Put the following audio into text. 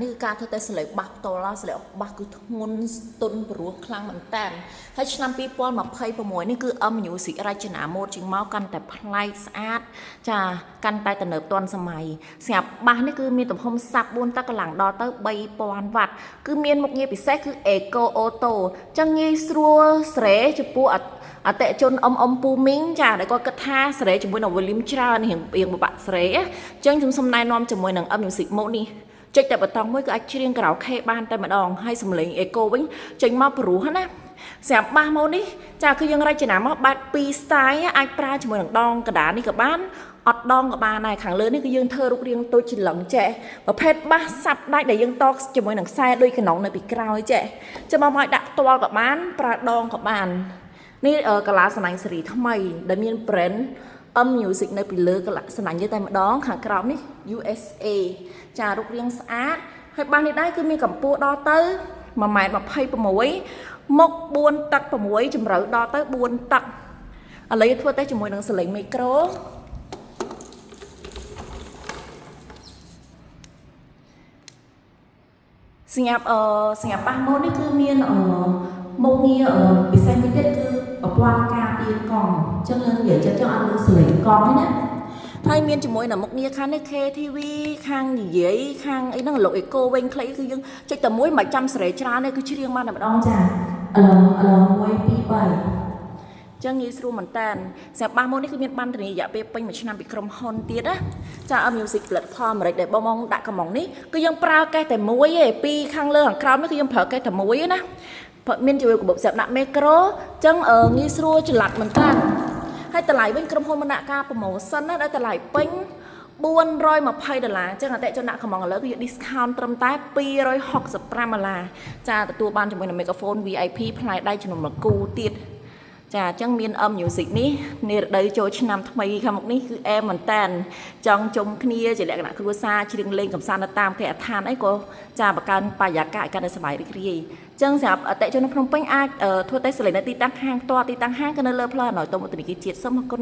នេះគឺការធ្វើតេស្តសលេងបាសផ្ទាល់សលេងបាសគឺធ្ងន់ទន់ព្រោះខ្លាំងមែនតើហើយឆ្នាំ2026នេះគឺ Music រចនាម៉ូដជាងមកកាន់តែប្លែកស្អាតចាកាន់តែទំនើបទាន់សម័យស្រាប់បាសនេះគឺមានទំហំសាប់4តឹកកន្លងដល់ទៅ3000វ៉ាត់គឺមានមុខងារពិសេសគឺ Eco Auto ចឹងងាយស្រួលស្រែចំពោះអតិជនពូមីងចាដែលគាត់គិតថាស្រែជាមួយនឹង volume ច្រើនរៀងបបាក់ស្រែអញ្ចឹងខ្ញុំសូមណែនាំជាមួយនឹង Music Mode នេះចុចតែប៊ូតុងមួយគឺអាចច្រៀងការ៉ាអូខេបានតែម្ដងហើយសំឡេង Echo វិញចេញមកព្រោះណាស្រាប់បាសម៉ូដនេះចាគឺយើងរចនាមកបែប2 style អាចប្រើជាមួយនឹងដងកណ្ដាលនេះក៏បានអត់ដងក៏បានដែរខាងលើនេះគឺយើងធ្វើរូបរាងដូចជាលឹងចេះប្រភេទបាសសាប់ដាច់ដែលយើងតជាមួយនឹងខ្សែដូចកណ្ដុងនៅពីក្រោយចេះចាំមកឲ្យដាក់ផ្ទាល់ក៏បានប្រើដងក៏បាននេះកាឡាសណាញ់ស៊េរីថ្មីដែលមាន brand Music នៅពីលើកាឡាសណាញ់នេះតែម្ដងខាងក្រោមនេះ USA ចារូបរាងស្អាតហើយបាសនេះដែរគឺមានកម្ពស់ដល់ទៅ1.26 ម៉ែត្រមុខ4 តឹក 6 ជម្រៅដល់ទៅ4 តឹកឥឡូវធ្វើតេស្តជាមួយនឹងសលេងមីក្រូសញ្ញាបាសម៉ូដនេះគឺមានមុខងារពិសេសមួយទៀតគឺប្រព័ន្ធការពារកង់អញ្ចឹងយើងនិយាយចិត្តចង់អត់លើសលេងកង់ហ្នឹងណាហើយមានជាមួយនឹងមុខងារខាងនេះ KTV ខាងនិយាយខាងអីហ្នឹងលោក Eco វិញខ្លីគឺយើងចុចតែមួយមិនចាំស្រែច្រើនទេគឺច្រៀងបានតែម្ដងចា1 2 3ចឹងងាយស្រួលមែនតើសម្រាប់បាសម៉ូដនេះគឺមានបានធានារយៈពេលពេញ1ឆ្នាំពីក្រុមហ៊ុនទៀតណាចា Music Platform អាមេរិកដែលបងដាក់កំងនេះគឺយើងប្រើកេសតែមួយទេពីខាងលើខាងក្រោមនេះគឺយើងប្រើកេសតែមួយណាមានជួយកាបូបសម្រាប់ដាក់មីក្រូចឹងងាយស្រួលចល័តមែនតើហើយតម្លៃវិញក្រុមហ៊ុនបានដាក់ការប្រម៉ូសិនណាដែលតម្លៃពេញ$420ចឹងអតិជនដាក់កំងឥឡូវគឺ discount ត្រឹមតែ$265ចាទទួលបានជាមួយនឹង microphone VIP ផ្លែដៃចំនួន1គូទៀតចាអញ្ចឹងមាន Music នេះនារដូវចូលឆ្នាំថ្មីខាងមុខនេះគឺអែមមែនតើចង់ជុំគ្នាជាលក្ខណៈគ្រួសារច្រៀងលេងកម្សាន្តនៅតាមគេអដ្ឋានអីក៏ចាបង្កើនបរិយាកាសឲ្យកាន់តែសប្បាយរីករាយអញ្ចឹងសម្រាប់អតិជននៅភ្នំពេញអាចធ្វើតេស្តសលេងនៅទីតាំងហាងផ្ទាល់ទីតាំងហាងក៏នៅលើផ្លូវអណោយតុមឧត្តនីជាតិសូមអរគុណ